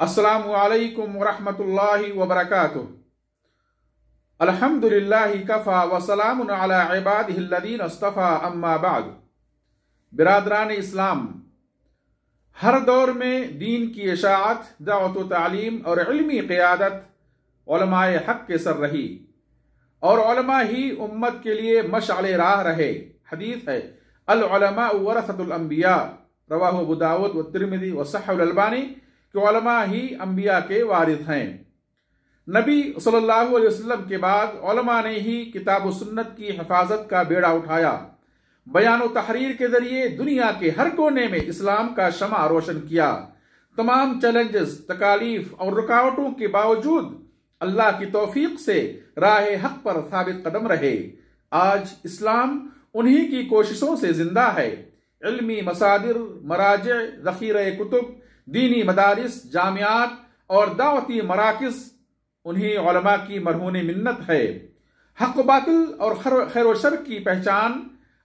अस्सलामु अलैकुम वरहमतुल्लाहि वबरकातुह। अल्हम्दुलिल्लाहि कफ़ा व सलामुन अला इबादिहिल्लज़ीना इस्तफ़ा अम्मा बाद। बिरादरान इस्लाम, हर दौर में दीन की इशाअत, दावत व तालीम और इल्मी क़ियादत उलमाए हक़ के सर रही और उलमा ही उम्मत के लिए मशअले राह रहे। हदीस है, अल उलमा वरसतुल अंबिया, रवाहु अबू दाऊद व तिरमिज़ी व सह्हहुल अलबानी, कि उलमा ही अंबिया के वारिस हैं। नबी सल्लल्लाहु अलैहि वसल्लम के बाद उलमा ने ही किताब व सुन्नत की हिफाजत का बेड़ा उठाया। बयान व तहरीर के जरिए दुनिया के हर कोने में इस्लाम का शमा रोशन किया। तमाम चैलेंजेस, तकालीफ और रुकावटों के बावजूद अल्लाह की तौफीक से राह हक पर साबित कदम रहे। आज इस्लाम उन्हीं की कोशिशों से जिंदा है। इल्मी मसादिर, मराजे, ज़ख़ीरे कुतुब, दीनी मदारिस, जामियात और दावती मराकिज़ उन्हीं उलमा की मरहून मिन्नत है। हक व बातिल और खैर व शर की पहचान,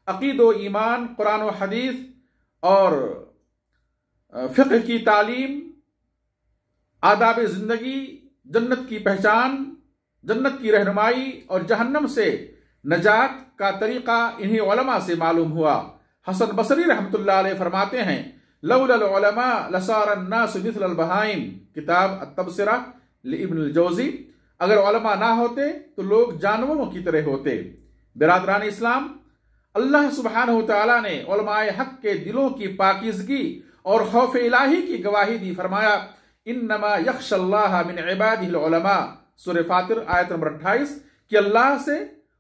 अक़ीद व ईमान, कुरान व हदीस और फ़िक़्ह की तालीम, आदाब ज़िंदगी, जन्नत की पहचान, जन्नत की रहनुमाई और जहन्नम से नजात का तरीक़ा इन्हीं उलमा से मालूम हुआ। हसन बसरी रहमतुल्लाह अलैह फरमाते हैं, लौलल उलमा लसारन नास मिस्लल बहाइम, किताब अत-तबसिरा लिइब्न अल-जौज़ी। अगर उलमा ना होते तो लोग जानवरों की तरह होते। बिरादरान इस्लाम, अल्लाह सुब्हानहु व तआला ने उलमाए हक के दिलों की पाकीज़गी और खौफ इलाही की गवाही दी। फरमाया, इन्नमा यख्शल्लाह मिन इबादिहिल उलमा, सूरह फातिर आयत नंबर 28, कि अल्लाह से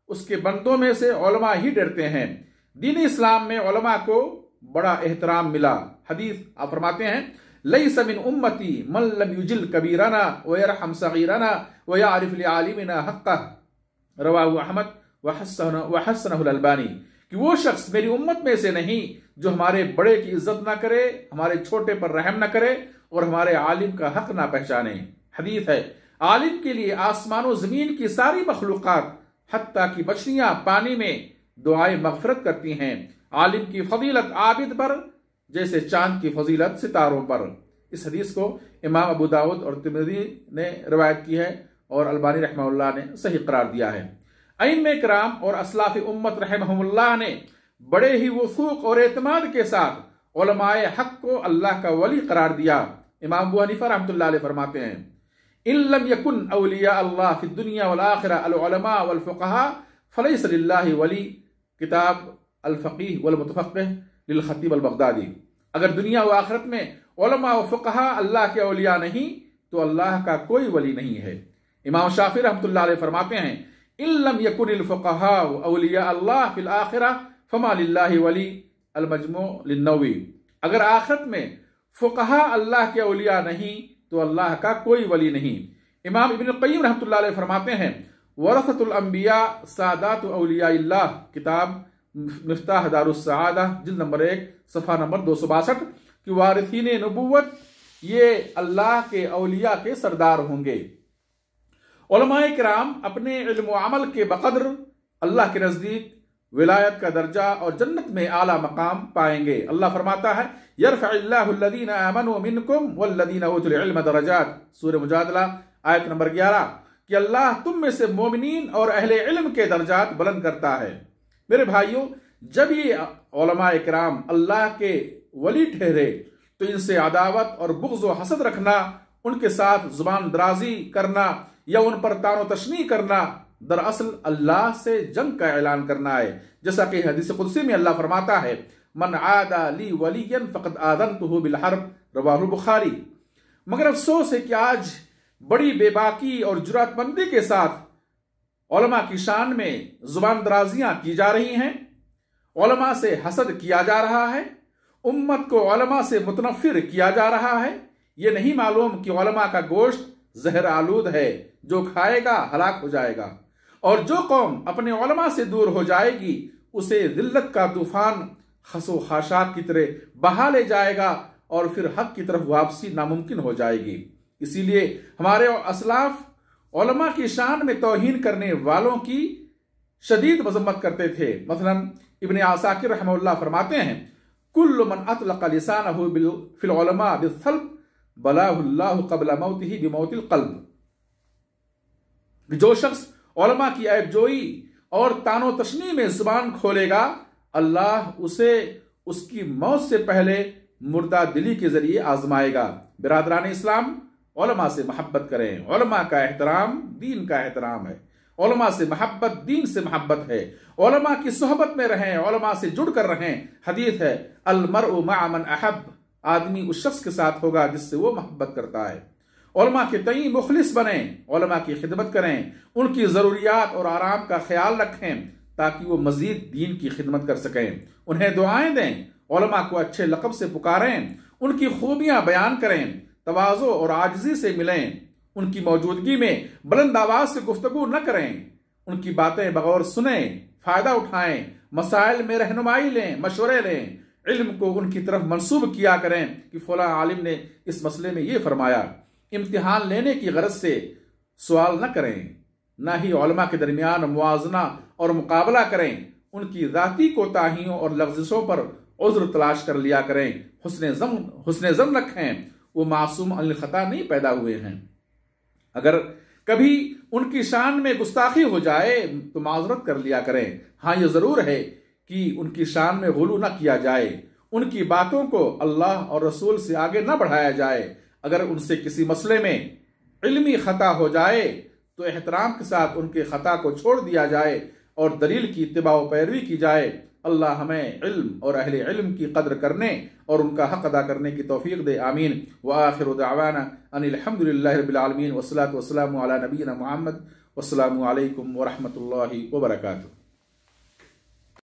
उसके बंदों में से उलमा ही डरते हैं। दीन इस्लाम में उलमा को बड़ा एहतराम मिला। हदीस आप फरमाते हैं, लैस मिन उम्मती मन लम युजिल कबीरना व यरहम सगीरना व यारिफ लिआलिमिना हक़्क़ह, रवाहु अहमद व हसनहुल अलबानी, कि वो शख्स मेरी उम्मत में से नहीं जो हमारे बड़े की इज्जत ना करे, हमारे छोटे पर रहम ना करे और हमारे आलिम का हक ना पहचाने। हदीस है, आलिम के लिए आसमान व जमीन की सारी मखलूक़ात हत्ता की मछलियां पानी में दुआए मग़फ़िरत करती हैं। आलिम की फजीलत आबिद पर जैसे चांद की फजीलत सितारों पर। इस हदीस को इमाम अबू दाऊद और तिर्मिज़ी ने रिवायत की है और अलबानी रहमहुल्लाह ने सही करार दिया है। अइम्मे किराम और असलाफ़ उम्मत रहमहुमुल्लाह ने बड़े ही वसूक़ और एतमाद के साथ उलमाए हक को अल्लाह का वली करार दिया। इमाम अबू हनीफा रहमतुल्लाह अलैह फरमाते हैं, इन लम यकुन औलिया अल्लाह फिद दुनिया वल आखिरा अल उलमा वल फुक़हा फलैस लिल्लाहि वली, किताब अल फ़क़ीह वल मुतफ़क़्क़िह लिल ख़तीब अल बगदादी। अगर दुनिया व आखिरत में उलमा व फुक़हा अल्लाह के औलिया नहीं तो अल्लाह का कोई वली नहीं है। इमाम शाफ़ी रहमतुल्लाह अलैह फरमाते हैं, इन लम यकुनिल फुक़हा औलिया अल्लाह फिल आखिरा फमा लिल्लाहि वली, अल मजमू लिन्नवी। अगर आखिरत में फुक़हा अल्लाह के औलिया नहीं तो अल्लाह का कोई वली नहीं। इमाम इब्न क़य्यिम रहमतुल्लाह अलैह फरमाते हैं, वरसतुल अंबिया सादातु औलियाइल्लाह, किताब मिफ्ताह दारुस सआदा, जिल्द नंबर 1 सफ़ा नंबर 262, कि वारिसीन नबुव्वत ये अल्लाह के औलिया के सरदार होंगे। उलमाए किराम अपने इल्म व अमल के बक़द्र अल्लाह के नज़दीक विलायत का दर्जा और जन्नत में आला मकाम पाएंगे। अल्लाह फरमाता है, यरफ़इल्लाहु अल्लज़ीना आमनू मिनकुम वल्लज़ीना उतुल इल्म दरजात, सूरह मुजादला आयत नंबर 11, कि अल्लाह तुम में से मोमिनीन और अहले इल्म के दर्जात बुलंद करता है। मेरे भाइयों, जब ये उलमाए किराम अल्लाह के वली ठहरे तो इनसे अदावत और बुग़्ज़ व हसद रखना, उनके साथ जुबान दराजी करना या उन पर तानो तशनी करना दरअसल अल्लाह से जंग का ऐलान करना है। जैसा कि हदीस कुदसी में अल्लाह फरमाता है, मन आदा ली वलियन फ़क़द आज़नतुहु बिल हर्ब, रवाहुल बुखारी। मगर अफसोस है कि आज बड़ी बेबाकी और जुरातमंदी के साथ उलमा की शान में जुबान दराजियां की जा रही हैं, उलमा से हसद किया जा रहा है, उम्मत को उलमा से मुतनफ़िर किया जा रहा है। ये नहीं मालूम कि उलमा का गोश्त जहर आलूद है, जो खाएगा हलाक हो जाएगा, और जो कौम अपने उलमा से दूर हो जाएगी उसे ज़िल्लत का तूफान खसो खाशाक की तरह बहा ले जाएगा और फिर हक की तरफ वापसी नामुमकिन हो जाएगी। इसीलिए हमारे असलाफ उलमा की शान में तौहीन करने वालों की शदीद मजम्मत करते थे। मसलन इब्न आसाकिर रहमहुल्लाह फरमाते हैं, कुल्लु मन अतलक़ लिसानहु फिल उलमा बिस्सल्ब بلاہ اللہ قبل موتہ بموت القلب۔ جو شخص علماء کی عیب جوئی اور تان و تشنیع میں زبان کھولے گا، اللہ اسے اس کی موت سے پہلے مردہ دلی کے ذریعے آزمائے گا۔ برادران اسلام، علماء سے محبت کریں۔ علماء کا احترام دین کا احترام ہے۔ علماء سے محبت دین سے محبت ہے۔ علماء کی صحبت میں رہیں، علماء سے جڑ کر رہیں۔ حدیث ہے المرء مع من احب، آدمی اس شخص کے ساتھ ہوگا جس سے وہ محبت کرتا ہے۔ علماء کے تئیں مخلص بنیں، علماء کی خدمت کریں، ان کی ضروریات اور آرام کا خیال رکھیں تاکہ وہ مزید دین کی خدمت کر سکیں۔ انہیں دعائیں دیں، علماء کو اچھے لقب سے پکاریں، ان کی خوبیاں بیان کریں، تواضع اور عاجزی سے ملیں، ان کی موجودگی میں بلند آواز سے گفتگو نہ کریں، ان کی باتیں بغور سنیں، فائدہ اٹھائیں، مسائل میں رہنمائی لیں، مشورے لیں، علم کو ان کی طرف منسوب کیا کریں کہ فلاں عالم نے اس مسئلے میں یہ فرمایا۔ امتحان لینے کی غرض سے سوال نہ کریں، نہ ہی علماء کے درمیان موازنہ اور مقابلہ کریں، ان کی ذاتی کوتاہیوں اور لغزشوں پر عذر تلاش کر لیا کریں۔ حسن ظن رکھیں، وہ معصوم عن الخطا نہیں پیدا ہوئے ہیں۔ اگر کبھی ان کی شان میں گستاخی ہو جائے تو معذرت کر لیا کریں۔ ہاں یہ ضرور ہے کہ ان کی شان میں غلو نہ کیا جائے، ان کی باتوں کو اللہ اور رسول سے آگے نہ بڑھایا جائے۔ اگر ان سے کسی مسئلے میں علمی خطا ہو جائے تو احترام کے ساتھ ان کے خطا کو چھوڑ دیا جائے اور دلیل کی اتباع و پیروی کی جائے۔ اللہ ہمیں علم اور اہل علم کی قدر کرنے اور ان کا حق ادا کرنے کی توفیق دے، آمین۔ وآخر دعوانا ان الحمد للہ رب العالمین والصلاة والسلام علی نبینا محمد والسلام علیکم ورحمۃ اللہ وبرکاتہ۔